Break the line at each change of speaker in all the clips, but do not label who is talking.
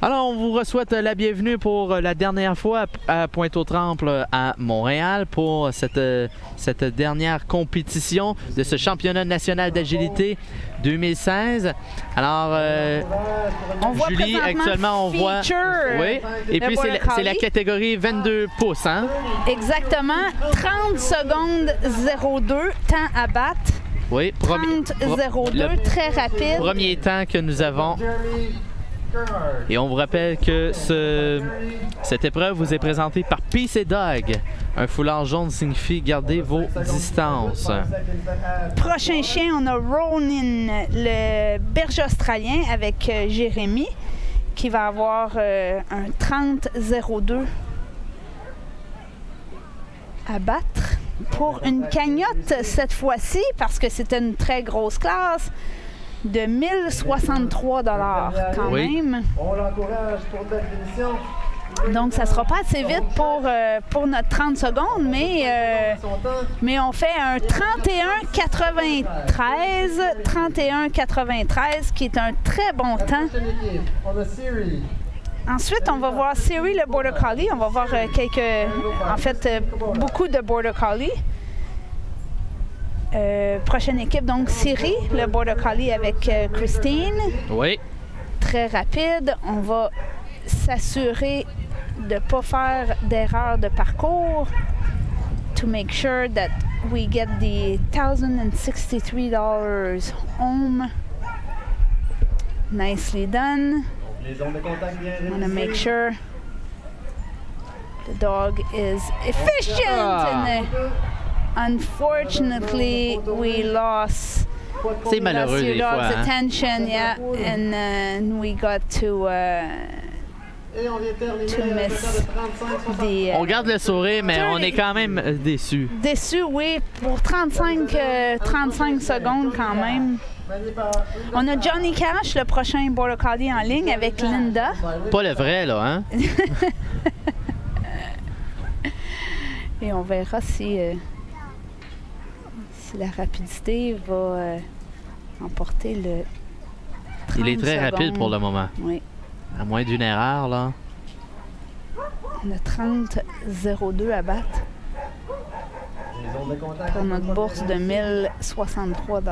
Alors, on vous souhaite la bienvenue pour la dernière fois à Pointe-aux-Trembles à Montréal pour cette dernière compétition de ce championnat national d'agilité 2016. Alors, Julie, actuellement, on voit... Oui, et puis c'est la catégorie 22 pouces, hein?
Exactement. 30 secondes 02, temps à battre.
Oui,
30-02, très rapide.
Premier temps que nous avons. Et on vous rappelle que cette épreuve vous est présentée par PC Dog. Un foulard jaune signifie garder vos distances.
Prochain chien, on a Ronin, le berger australien avec Jérémy, qui va avoir un 30-02 à battre. Pour une cagnotte cette fois-ci, parce que c'était une très grosse classe, de 1063 $ quand même.
On l'encourage pour la définition.
Donc, ça ne sera pas assez vite pour notre 30 secondes, mais on fait un 31-93, qui est un très bon temps. Ensuite, on va voir Siri, le Border Collie. On va voir beaucoup de Border Collie. Prochaine équipe, donc Siri, le Border Collie avec Christine.
Oui.
Très rapide. On va s'assurer de ne pas faire d'erreur de parcours to make sure that we get the $1,063 home. Nicely done.
Les zones de contact bien
I want to make sure the dog is efficient. Unfortunately, we lost
C'est malheureux
your
des fois.
dog's
Hein?
attention, yeah, and then we got to miss the.
On garde le sourire, mais on est quand même déçus.
Déçu, oui, pour 35 secondes quand même. On a Johnny Cash, le prochain Border Collie en ligne avec Linda.
Pas le vrai, là, hein?
Et on verra si la rapidité va emporter le 30
Il est très
secondes.
rapide pour le moment.
Oui.
À moins d'une erreur, là.
On a 30-02 à battre pour notre bourse de 1063 $.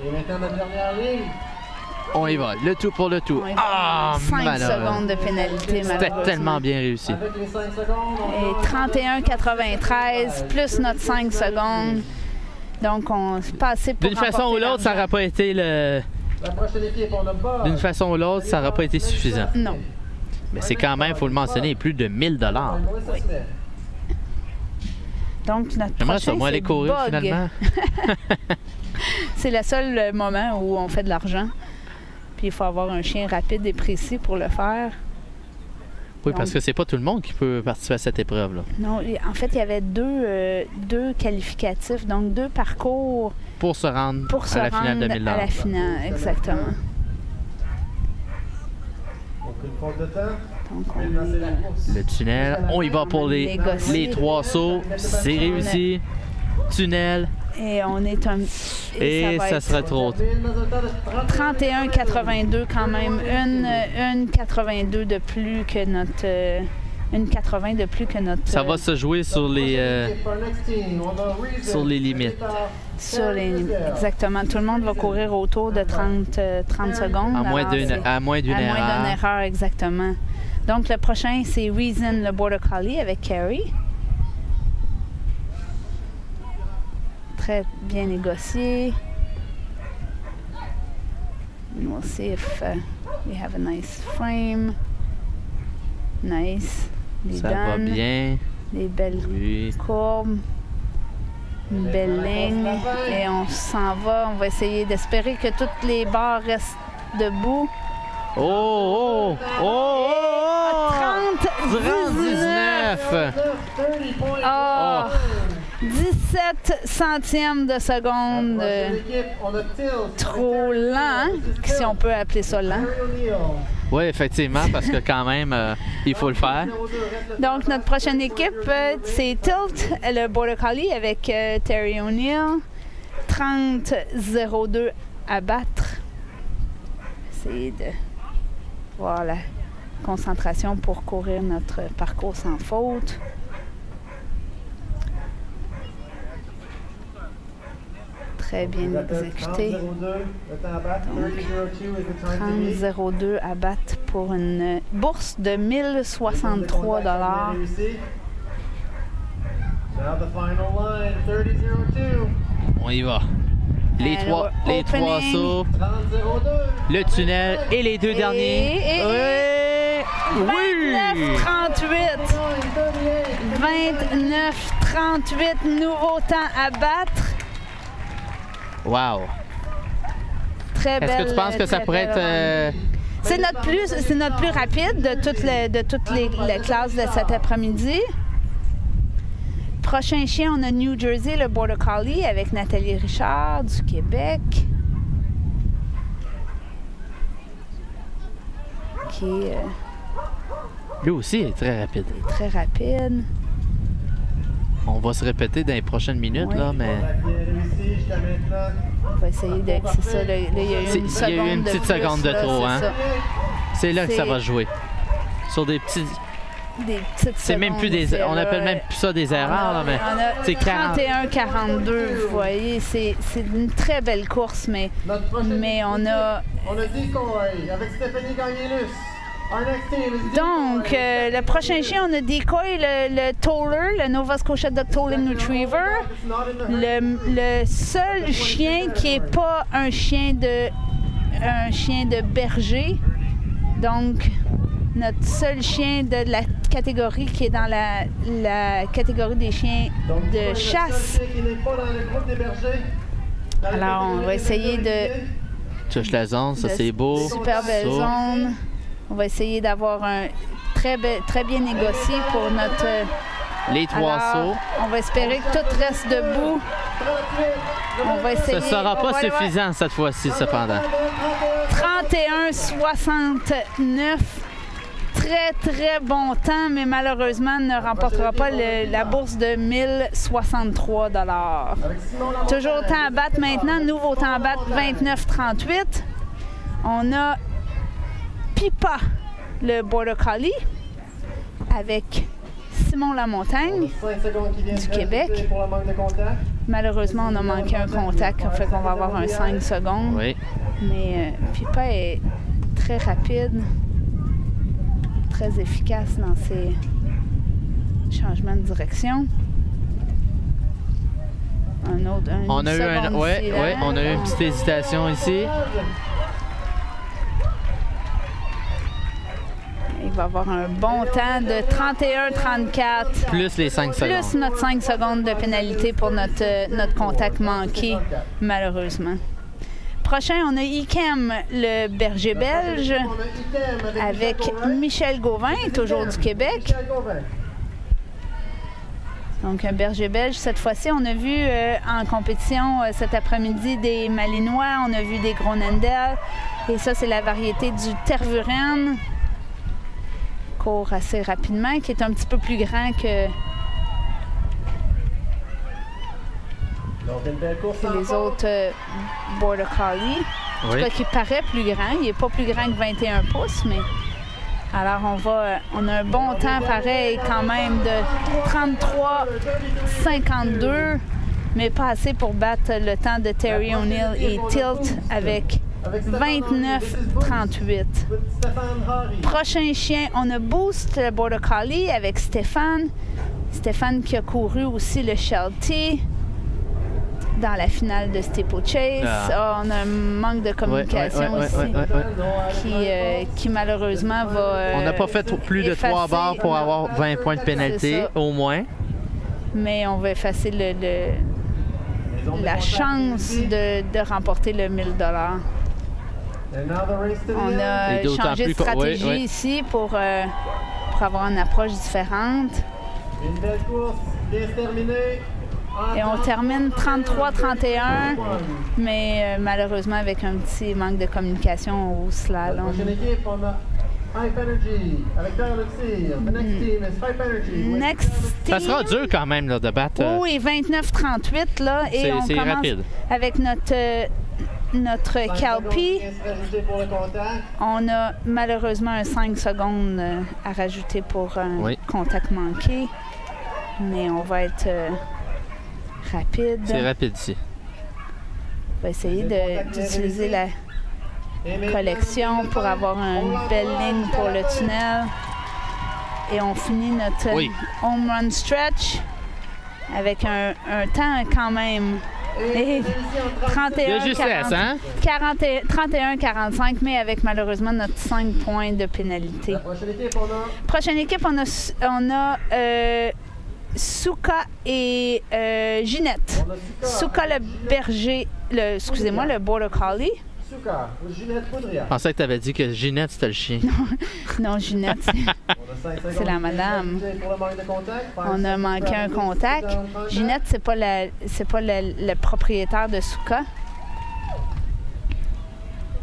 Et maintenant, notre dernière ligne.
On y va, le tout pour le tout. Ah,
5
malheureux.
secondes de pénalité,
C'était
malheureusement.
tellement bien réussi.
Avec les 5 secondes,
Et 31-93 plus notre 5 secondes. Donc, on s'est passé pour
D'une façon ou
remporter
l'autre, ça
l'argent.
n'aura pas été
la prochaine équipe, on a pas.
D'une façon ou l'autre, ça n'aura pas été suffisant.
Non.
Mais c'est quand même, il faut le mentionner, plus de 1000 $.
Donc, notre
J'aimerais
prochain,
ça, moi,
c'est
aller courir
Bug.
finalement.
C'est le seul moment où on fait de l'argent. Puis il faut avoir un chien rapide et précis pour le faire.
Oui, parce que c'est pas tout le monde qui peut participer à cette épreuve-là.
Non, en fait, il y avait deux qualificatifs, donc 2 parcours
Pour se rendre
pour se
à la finale
rendre
de 1000
à la finale, exactement.
Donc, une faute de temps.
Donc, on
Maintenant, c'est la course.
Le tunnel, on y va pour les 3 sauts. C'est réussi. Tunnel.
et on est un...
Et
va
ça
être
sera trop.
31-82 quand même. Une 82 de plus que notre... une 80 de plus que notre...
Ça va se jouer sur les limites.
sur les limites. Exactement. Tout le monde va courir autour de 30 secondes.
À moins d'une erreur.
erreur, exactement. Donc, le prochain, c'est Reason, le Border Collie avec Carrie. Très bien négocié. And we'll see if we have a nice frame. Nice. Les
Ça va
donnes,
bien.
des belles
Oui.
courbes, une belle ligne. Et on s'en va. On va essayer d'espérer que toutes les barres restent debout.
Oh, oh, oh, oh!
30-19!
19!
Oh! 17 centièmes de seconde. Trop lent, hein? Si on peut appeler ça lent.
Oui, effectivement, parce que quand même, il faut le faire.
Donc, notre prochaine équipe, c'est Tilt, le Border Collie avec Terry O'Neill. 30-02 à battre. Essayer de voir la concentration pour courir notre parcours sans faute. Très bien exécuté. 30-02 à battre pour une bourse de 1063 $.
On y va. Les trois sauts, le tunnel et les deux derniers. Oui!
29-38, nouveau temps à battre.
Wow!
Très belle.
Est-ce que tu penses que ça pourrait être...
C'est notre plus rapide de toutes les classes de cet après-midi. Prochain chien, on a New Jersey, le Border Collie, avec Nathalie Richard du Québec. Qui
lui aussi est très rapide.
est très rapide.
On va se répéter dans les prochaines minutes,
Oui.
là, mais...
On va essayer de... C'est ça, là, il y a eu une seconde
il y a eu une petite
de plus,
seconde de
là,
trop,
c'est
hein?
ça.
C'est là que ça
C'est-
va jouer. Sur des petits...
Des petites
C'est même plus
secondes,
des...
c'est
On
là,
appelle même plus ça des erreurs, là, mais... C'est
31-42, vous voyez. C'est une très belle course, mais on a...
On a Decoy avec Stéphanie Gagnelus.
Donc, le prochain chien, on a Decoy, le Toller, le Nova Scotia Dog Tolling Retriever. Le seul chien qui n'est pas un chien de berger. Donc, notre seul chien de la catégorie qui est dans la catégorie des chiens de chasse. Alors, on va essayer de...
Touche la zone, ça
de
c'est beau.
Super belle
Saut.
zone. On va essayer d'avoir un très bien négocié pour notre...
Les trois
Alors,
sauts.
on va espérer que tout reste debout. On va
Ce
essayer...
ne sera
on
pas
va aller voir.
suffisant cette fois-ci, cependant.
31-69. Très bon temps, mais malheureusement ne remportera pas la bourse de 1063 $. Toujours temps à battre maintenant. Nouveau temps à battre, 29-38. On a Pipa, le Border Collie, avec Simon Lamontagne du Québec. Malheureusement, on a manqué un contact, fait qu'on va avoir un 5 secondes.
Oui.
Mais Pipa est très rapide, très efficace dans ses changements de direction.
On a eu on a eu une petite hésitation ici.
Il va avoir un bon temps de 31-34.
Plus les 5 secondes.
Plus notre 5 secondes de pénalité pour notre contact manqué, malheureusement. Prochain, on a Ikem, le berger belge, avec Michel Gauvin, toujours du Québec. Donc, un berger belge. Cette fois-ci, on a vu en compétition cet après-midi des Malinois, on a vu des Groenendel. Et ça, c'est la variété du Tervuren. Court assez rapidement, qui est un petit peu plus grand que les autres Border Collie. En tout
Oui.
cas, qui paraît plus grand. Il n'est pas plus grand que 21 pouces, mais... Alors, on a un bon temps pareil quand même de 33-52, mais pas assez pour battre le temps de Terry O'Neill et Tilt avec 29-38. Prochain chien, on a Boost, le Border Collie, avec Stéphane. Stéphane qui a couru aussi le Sheltie dans la finale de Steeplechase. On a un manque de communication ici qui malheureusement va
On n'a pas fait plus de 3 barres pour avoir 20 points de pénalité, au moins.
Mais on va effacer la chance de remporter le 1000 $. On a changé de stratégie ici pour avoir une approche différente.
Une belle course, bien terminée.
Et on termine 33-31, mais malheureusement avec un petit manque de communication au
La
slalom.
prochaine équipe, on a Hype Energy avec Kyle Luxir. The next team is Hype Energy.
Next
Ça
team.
sera dur quand même là, de battre.
Oui, 29-38 là. Et on
C'est
commence
rapide.
avec notre Calpi. On a malheureusement un 5 secondes à rajouter pour un contact manqué. Mais on va être rapide.
C'est rapide ici.
On va essayer d'utiliser la collection pour avoir une belle ligne pour le tunnel. Et on finit notre home run stretch avec un temps quand même. 31-45, mais avec malheureusement notre 5 points de pénalité. Prochaine équipe, on a Souka et Ginette. Souka le berger, excusez-moi, le Border Collie.
Je pensais que tu avais dit que Ginette c'était le chien.
Non, Ginette, c'est la madame. On a manqué un contact. Ginette, c'est pas le propriétaire de Souka.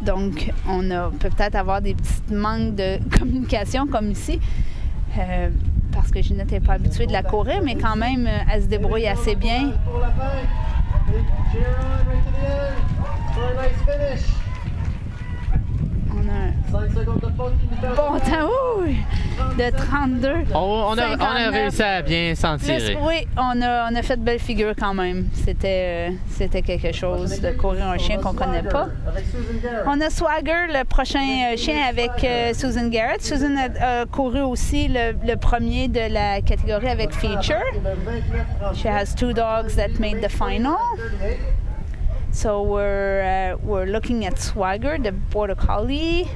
Donc, on peut peut-être avoir des petits manques de communication comme ici. Parce que Ginette n'est pas habituée de la courir, mais quand même, elle se débrouille assez bien. On a un bon temps de 32.
On a réussi à bien s'en tirer.
Oui, on a fait de belles figures quand même. C'était quelque chose de courir un chien qu'on ne connaît pas. On a Swagger, le prochain chien avec Susan Garrett. Susan a couru aussi le premier de la catégorie avec Feature. She has 2 dogs that made the final. So we're looking at Swagger, the Border Collie,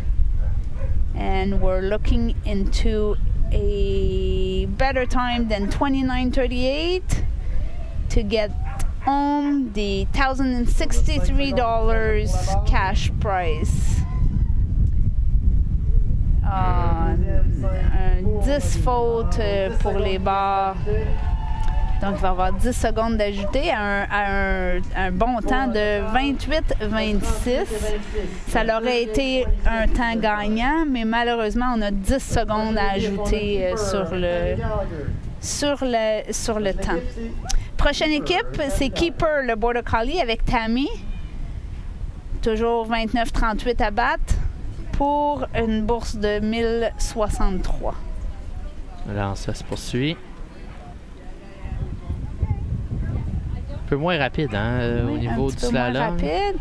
and we're looking into a better time than 29:38 to get home the $1,063 cash prize. Un 10 fautes pour les barres. Donc, il va y avoir 10 secondes d'ajouter à un bon temps de 28-26. Ça aurait été un temps gagnant, mais malheureusement, on a 10 secondes à ajouter sur le temps. Prochaine équipe, c'est Keeper, le Border Collie, avec Tammy. Toujours 29-38 à battre pour une bourse de 1063.
Là, ça se poursuit. Un peu moins rapide, hein, au niveau du slalom.
Rapide.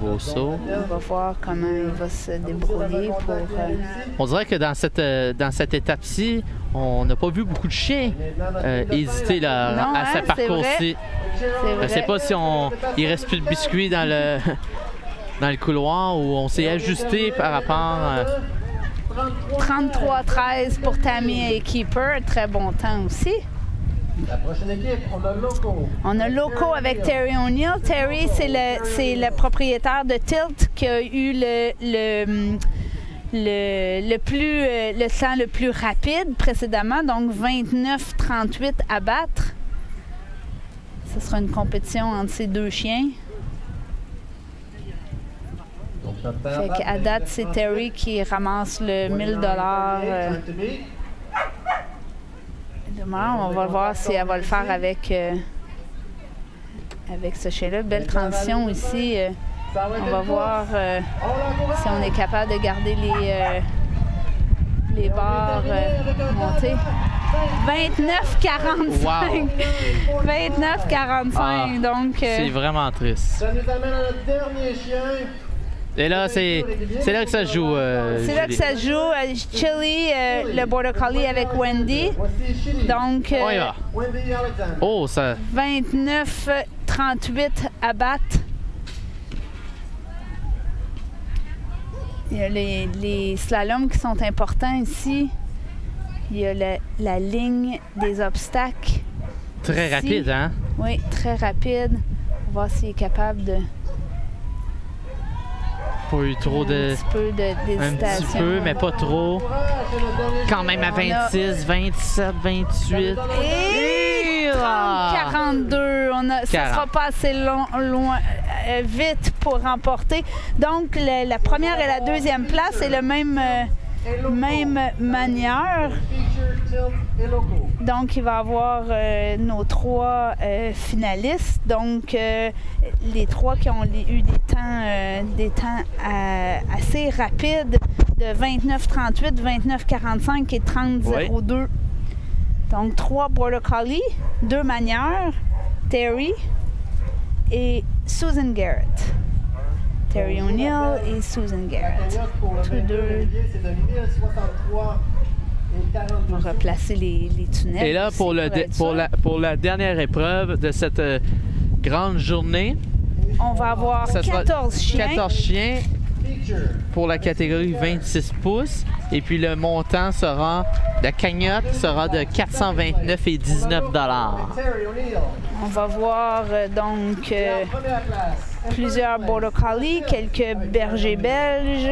Beau saut.
On va voir comment il va se débrouiller pour...
On dirait que dans cette étape-ci, on n'a pas vu beaucoup de chiens hésiter là, à ce parcours-ci. Je ne sais pas si il reste plus de biscuits dans le couloir ou on s'est ajusté par rapport...
33-13 pour Tammy et Keeper. Très bon temps aussi.
La prochaine équipe, on a Loco.
On a Loco avec Terry O'Neill. Terry, c'est le propriétaire de Tilt qui a eu le temps le plus rapide précédemment, donc 29-38 à battre. Ce sera une compétition entre ces deux chiens. Fait qu'à date, c'est Terry qui ramasse le 1000 $. Demain, on va voir si elle va le faire avec ce chien-là. Belle transition ici. On va voir si on est capable de garder les barres montées. 29-45.
Wow.
29-45. Donc,
c'est vraiment triste.
Ça nous amène à notre dernier chien.
Et là, c'est là que ça se joue.
c'est là que ça se joue. Chili, le Border Collie avec Wendy. Donc,
on y va. Oh, ça.
29-38 à battre. Il y a les slaloms qui sont importants ici. Il y a la ligne des obstacles.
Très
ici.
rapide, hein?
Oui, très rapide. On va voir s'il est capable de...
Pas eu trop de...
Un petit peu d'hésitation.
Un petit peu, mais pas trop. Quand même à 26, 27, 28.
Et 42. Ça ne sera pas assez vite pour remporter. Donc, la première et la deuxième place, c'est le même manière. Donc, il va y avoir nos 3 finalistes. Donc, les 3 qui ont eu des temps assez rapides de 29-38, 29-45 et 30-02. Oui. Donc, 3 Border Collie, 2 manières, Terry et Susan Garrett. Terry O'Neill et Susan Garrett. Tous deux. On va replacer les tunnels.
Et là, pour la dernière épreuve de cette grande journée,
on va avoir 14 chiens.
14 chiens pour la catégorie 26 pouces. Et puis le montant sera, la cagnotte sera de 429 et 19 $.
On va voir donc plusieurs Border Collie, quelques bergers belges,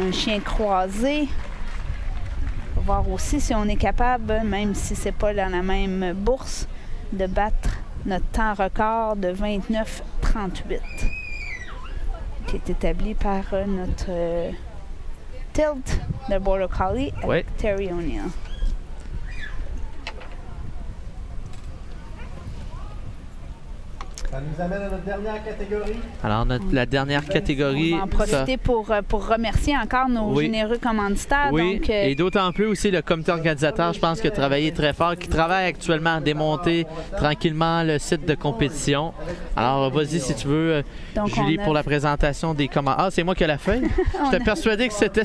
un chien croisé. On va voir aussi si on est capable, même si c'est pas dans la même bourse, de battre notre temps record de 29-38 qui est établi par notre Tilt de Border Collie avec Terry O'Neill.
Ça nous amène à notre dernière catégorie.
Alors, la dernière catégorie...
On va en profiter pour remercier encore nos généreux commanditaires.
Oui,
donc,
et d'autant plus aussi le comité organisateur, je pense, qui a travaillé très fort, qui travaille actuellement à démonter tranquillement le site de compétition. Alors, vas-y si tu veux, donc, Julie, pour la présentation des commandes. Ah, c'est moi qui ai la feuille? J'étais persuadé que c'était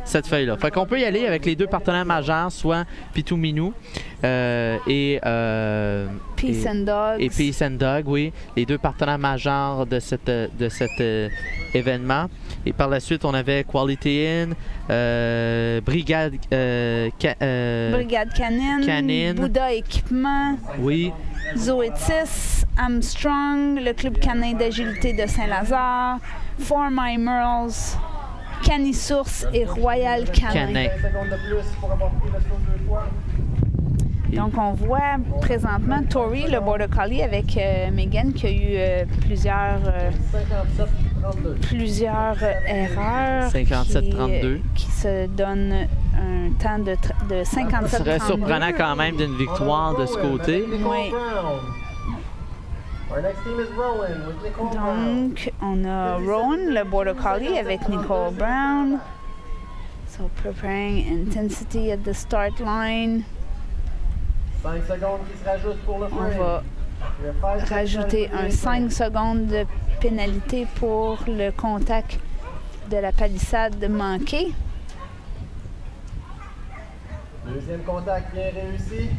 cette feuille-là. Fait qu'on peut y aller avec les 2 partenaires majeurs, soit Pitou Minou et
Peace and Dogs.
Et Peace and Dog, oui. Les 2 partenaires majeurs de cet événement. Et par la suite, on avait Quality Inn, Brigade
Canine, Bouddha Équipement,
oui.
Zoétis, Armstrong, le Club canin d'agilité de Saint-Lazare, For My Merles, Canisource et Royal Canin. Donc, on voit présentement Tori, le Border Collie, avec Megan, qui a eu plusieurs erreurs.
57-32.
Qui se donne un temps de 57-32.
Ce serait surprenant quand même d'une victoire de ce côté.
Oui. Donc, on a Rowan, le Border Collie, avec Nicole Brown. So, preparing intensity at the start line.
5 secondes qui se rajoutent pour le frame.
On va rajouter un 5 secondes de pénalité pour le contact de la palissade manqué.
Deuxième contact bien réussi.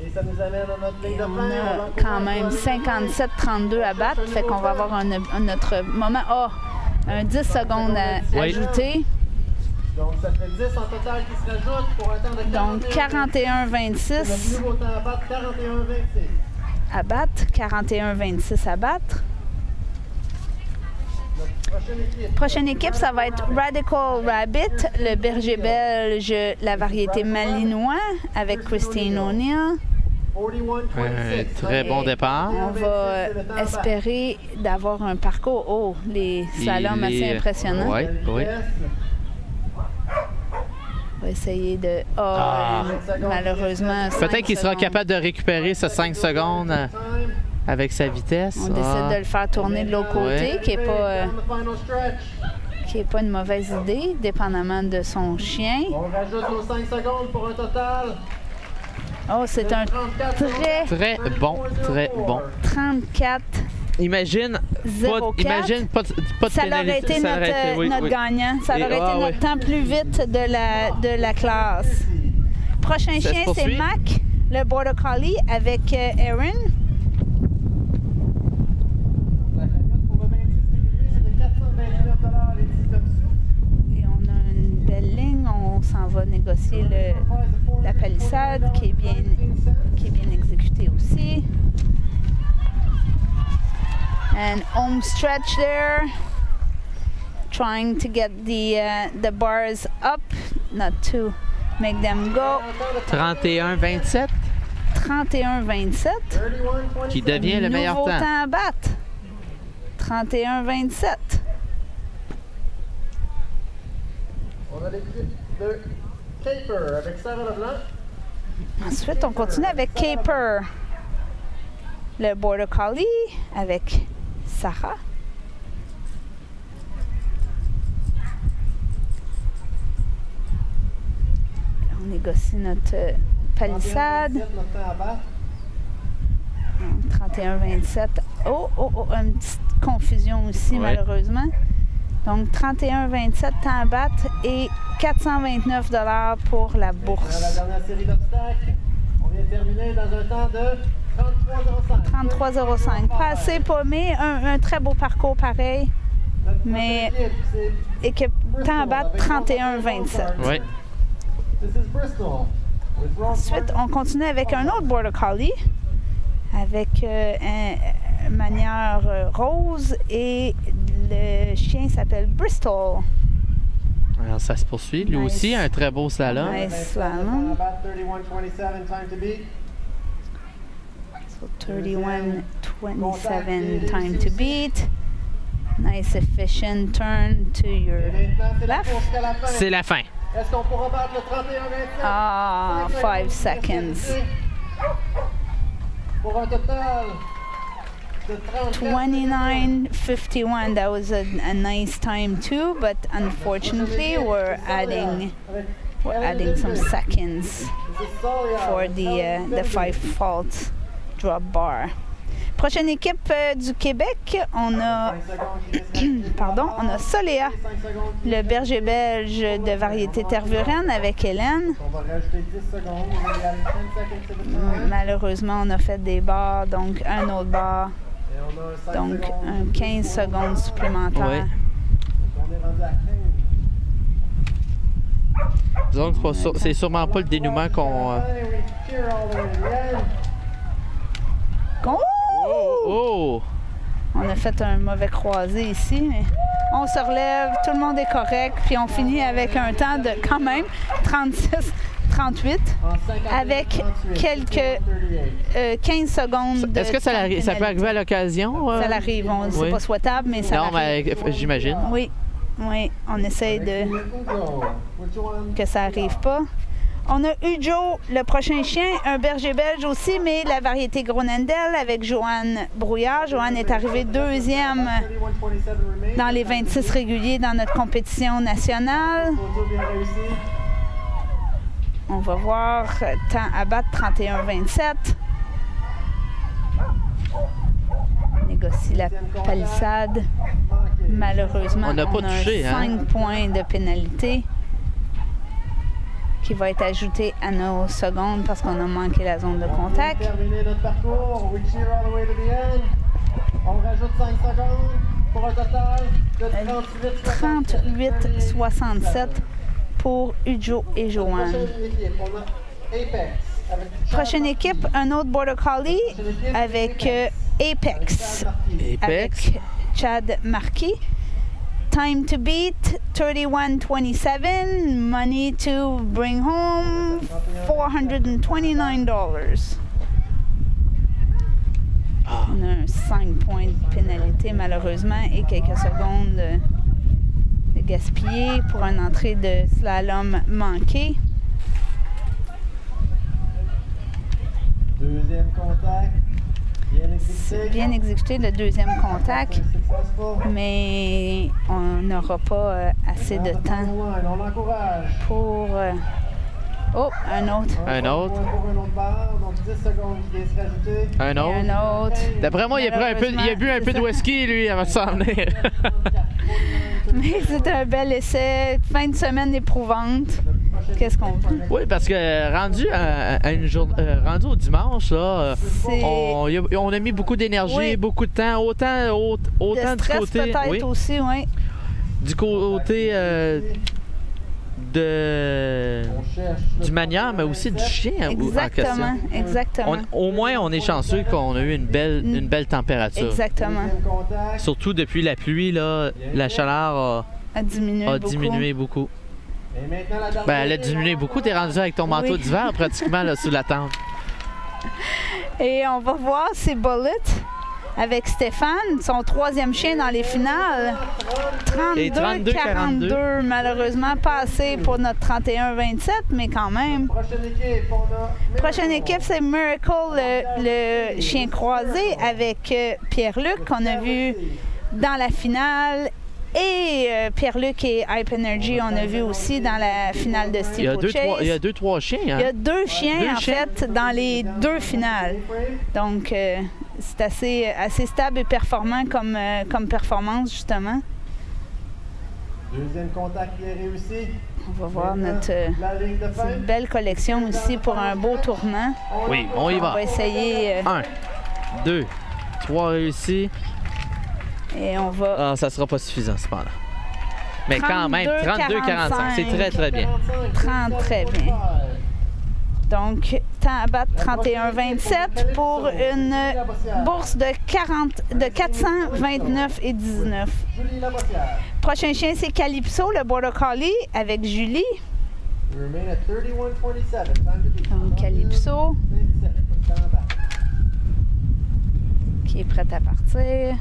Et ça nous amène à notre ligne de
on a quand même 57-32 à battre. Fait qu'on va avoir notre moment. Un 10 secondes à ajouter.
Donc, ça fait 10 en total qui se rajoutent pour un temps de
41-26.
Le nouveau temps à battre, 41-26.
À battre, 41-26 à battre. Prochaine équipe, ça va être Radical Rabbit, le berger belge, la variété malinois, avec Christine O'Neill.
Très bon départ.
On va espérer d'avoir un parcours. Les slaloms assez impressionnants.
Oui, oui.
On va essayer de... malheureusement...
Peut-être qu'il sera capable de récupérer ce 5 secondes avec sa vitesse.
On décide de le faire tourner de l'autre côté, qui n'est pas une mauvaise idée, dépendamment de son chien.
On rajoute nos 5 secondes pour un total.
C'est un
très bon.
34.
Imagine pas de
ça aurait été notre gagnant. Ça aurait été notre temps plus vite de la classe. Prochain chien, c'est Mac, le Border Collie, avec Erin.
La cagnotte pour le 26 février, c'est de 429 et 19 sous.
Et on a une belle ligne. On s'en va négocier la palissade qui est bien exécutée aussi. And home stretch there, trying to get the bars up, not too Make them go.
31-27.
31-27.
Qui devient le meilleur
Nouveau
temps.
temps à battre. 31-27.
On a l'équipe de Caper avec Sarah Leblanc.
Ensuite, on continue avec Caper. Le Border Collie avec Sarah. On négocie notre palissade.
31-27, notre temps à battre.
31-27. Oh, une petite confusion ici,
Ouais.
malheureusement. Donc, 31-27 temps à battre et 429 $ pour la
La
bourse.
dernière série d'obstacles. On vient de terminer dans un temps de 33,05.
33,05. Pas assez, pas mais un très beau parcours pareil.
Notre
mais-
prochaine équipe, c'est
Équipe temps à battre, 31-27.
Oui.
This is Bristol. With Ron
Ensuite, on continue avec un autre Border Collie avec une manière rose et le chien s'appelle Bristol.
Alors, ça se poursuit. Lui
Nice.
aussi, un très beau slalom.
Nice slalom.
31-27, time to beat.
So 31-27 time to beat. Nice efficient turn to your
Et maintenant, c'est la
left.
course jusqu'à la fin.
C'est la fin.
Est-ce qu'on pourra battre le 31-27?
Ah, 5 seconds.
Pour un total de 34.
29:51. That was a nice time too, but unfortunately we're adding some seconds for the 5-fault drop bar. Prochaine équipe du Québec, on a on a Soléa, le berger belge de variété tervuren avec Hélène.
On va rajouter 10 secondes. On va y aller 10 seconds to the time.
Malheureusement, on a fait des bars, donc un autre bar,
Et on a un 5
donc
secondes.
un 15 secondes supplémentaires.
Ouais.
On est rendu à 15.
Disons que c'est sûrement pas le dénouement qu'on...
We cheer all the way to the end.
Oh!
Oh!
On a fait un mauvais croisé ici, mais on se relève, tout le monde est correct, puis on finit avec un temps de quand même 36-38
En 51,
avec
38,
quelques 15 secondes de
Est-ce que ça
temps de
peut
pénalité.
arriver à l'occasion?
Ça l'arrive, c'est
Oui.
pas souhaitable, mais ça
Non,
l'arrive.
mais j'imagine.
Oui, on essaye de
Hugo, which one?
que ça arrive pas. On a Ujo, le prochain chien, un berger belge aussi, mais la variété Groenendel avec Joanne Brouillard. Joanne est arrivée deuxième
31-27 remain.
dans les 26 réguliers dans notre compétition nationale.
Photo bien réussi.
On va voir temps à battre 31-27. On négocie la palissade.
Manqué.
Malheureusement,
On n'a pas touché,
a
hein?
5 points de pénalité qui va être ajouté à nos secondes parce qu'on a manqué la zone de
On vient
contact.
de terminer notre parcours. We cheer all the way to the end. On rajoute 5 secondes pour un total de
38-67 pour Ujo et Joanne.
Prochaine équipe, on a Apex. Avec
Prochaine équipe, un autre Border Collie avec Apex. Avec Chad Marquis. Time to beat 31-27. Money to bring home $429. On a un 5 points de pénalité malheureusement et quelques secondes de gaspillé pour une entrée de slalom manquée.
Deuxième contact. Bien
C'est
exécuté.
bien exécuté le deuxième contact,
Successful.
mais on n'aura pas assez de temps
On l'encourage.
pour... Oh, un autre.
Un autre.
Pour un autre bar, donc 10 secondes qui vient se rajouter.
Un
Et
autre.
un autre.
D'après moi, il a bu un peu de whisky, lui, avant de s'en venir.
Mais c'était un bel essai. Fin de semaine éprouvante. Qu'est-ce qu'on veut?
Oui, parce que rendu rendu au dimanche, là,
C'est
on a mis beaucoup d'énergie,
Oui.
beaucoup de temps, autant
de
du
stress
côté,
peut-être
oui,
aussi, oui.
du côté du manière, mais aussi du chien en question.
Exactement, exactement.
Au moins, on est chanceux qu'on a eu une belle température.
Exactement.
Deuxième contact.
Surtout depuis la pluie, là, la chaleur
A diminué
a
beaucoup.
diminué beaucoup.
Et maintenant, la dernière.
Ben, elle a diminué beaucoup. T'es rendu avec ton manteau
Oui.
d'hiver pratiquement là, sous la tente.
Et on va voir ces Bullets avec Stéphane, son troisième chien dans les finales.
Et
32-42, malheureusement pas assez pour notre 31-27, mais quand même.
Prochaine équipe, on a.
Prochaine équipe, c'est Miracle, le chien croisé avec Pierre-Luc, qu'on a vu dans la finale. Et Pierre-Luc et Hype Energy, on a vu aussi dans la finale de
Il y a
Steeplechase.
il y a deux, trois chiens. Hein?
Il y a deux chiens,
Deux
en
chiens.
fait, dans les deux finales. Donc, c'est assez stable et performant comme performance, justement.
Deuxième contact qui est réussi.
On va voir notre
La ligne de fin.
c'est une belle collection aussi pour un beau tournant.
Oui, on y
On
va.
va essayer
1, 2, 3 réussis.
et on va...
Ah, ça sera pas suffisant cependant. Mais quand même,
32,
32-45, c'est très très bien.
30 très bien. Donc, temps à battre 31-27 pour une bourse de 429,19.
Julie Labossière.
Prochain chien, c'est Calypso, le Border Collie, avec Julie.
We remain at 31-27. Time to beat.
Donc, Calypso,
27. Temps à battre.
qui est prête à partir.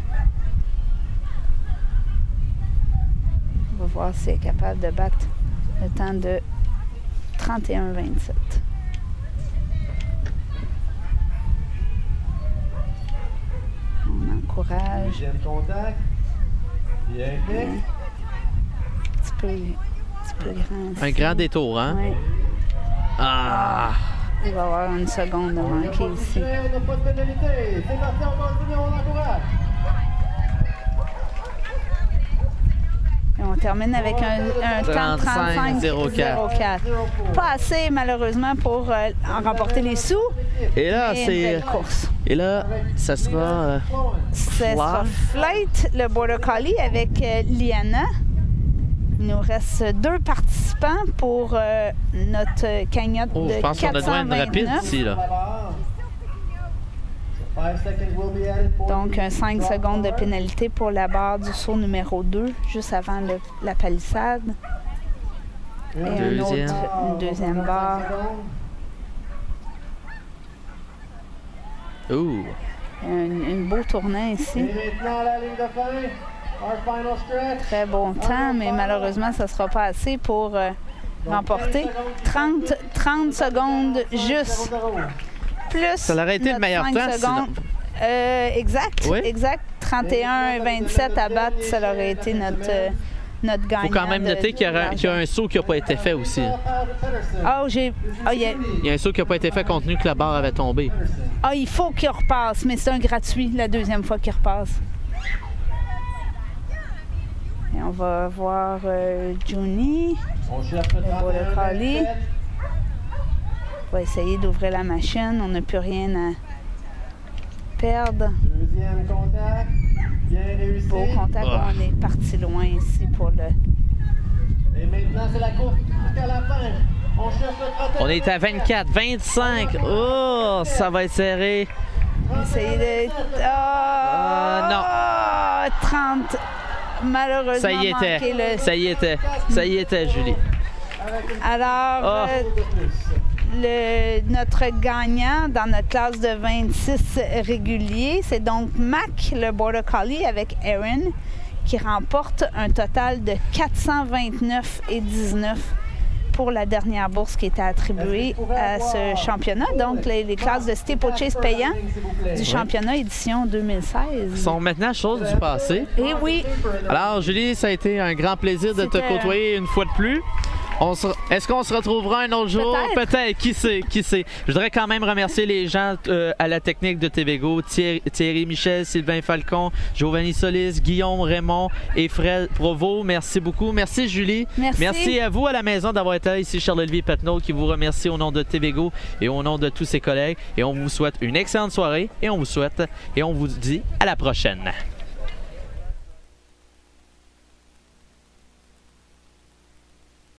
On va voir si elle est capable de battre le temps de 31-27. On encourage
Deuxième contact. Bien fait.
un petit peu grand.
Un grand détour, hein?
Ouais.
Ah!
Il va y avoir une seconde de
On n'a
manquer
pas de
ici.
toucher, on n'a pas de pénalité. C'est parti, on continue, on encourage.
Et on termine avec un temps de
35-04.
35-04. Pas assez, malheureusement, pour en remporter les sous.
Et là,
Mais une
c'est.
belle course.
Et là, ça sera.
Ce sera Flight, le Border Collie, avec Liana. Il nous reste 2 participants pour notre cagnotte
Oh, je
de
pense qu'on a besoin d'une rapide
429.
ici, là.
Donc, un 5 secondes de pénalité pour la barre du saut numéro 2, juste avant la palissade. Et une deuxième barre.
Ouh!
Un beau tournant
Et
ici.
maintenant, la ligne de fin. Our final stretch.
Très bon temps, mais malheureusement, ça ne sera pas assez pour remporter. 30 secondes juste. Plus
Ça aurait été le
notre
meilleur
5
temps,
secondes. Exact,
Oui.
exact. 31-27 à battre, ça aurait été notre gagnant.
Faut quand même noter qu'il y a
d'argent.
un saut qui n'a pas été fait aussi.
Oh, il
Il y a un saut qui n'a pas été fait compte tenu que la barre avait tombé.
il faut qu'il repasse, mais c'est un gratuit la deuxième fois qu'il repasse. Et on va voir Juni.
On cherche le
Border Collie.
31-27.
On va essayer d'ouvrir la machine. On n'a plus rien à perdre.
Deuxième contact. Bien réussi.
Beau contact.
Ah.
On est parti loin ici pour le...
Et maintenant, c'est la course jusqu'à la fin. On cherche le 31.
On est à 24, 25. Oh, ça va être serré.
On va essayer de...
non.
30. Malheureusement,
Ça y était.
manqué le...
Ça y était. Ça y était, Julie.
Alors,
Ah.
notre gagnant dans notre classe de 26 réguliers, c'est donc Mac, le Border Collie, avec Erin, qui remporte un total de 429,19 pour la dernière bourse qui était attribuée à ce championnat. Donc, les classes de steeplechase payants du championnat édition 2016.
Sont maintenant chose du passé.
Et oui,
Alors, Julie, ça a été un grand plaisir de te
C'était-
côtoyer une fois de plus. Est-ce qu'on se retrouvera un autre jour?
Peut-être.
Qui sait, qui sait. Je voudrais quand même remercier les gens à la technique de TVGO, Thierry Michel, Sylvain Falcon, Giovanni Solis, Guillaume Raymond et Fred Provost. Merci beaucoup. Merci, Julie.
Merci.
à vous à la maison d'avoir été là. Ici Charles-Olivier Patnaud qui vous remercie au nom de TVGO et au nom de tous ses collègues. Et on vous souhaite une excellente soirée et on vous dit à la prochaine.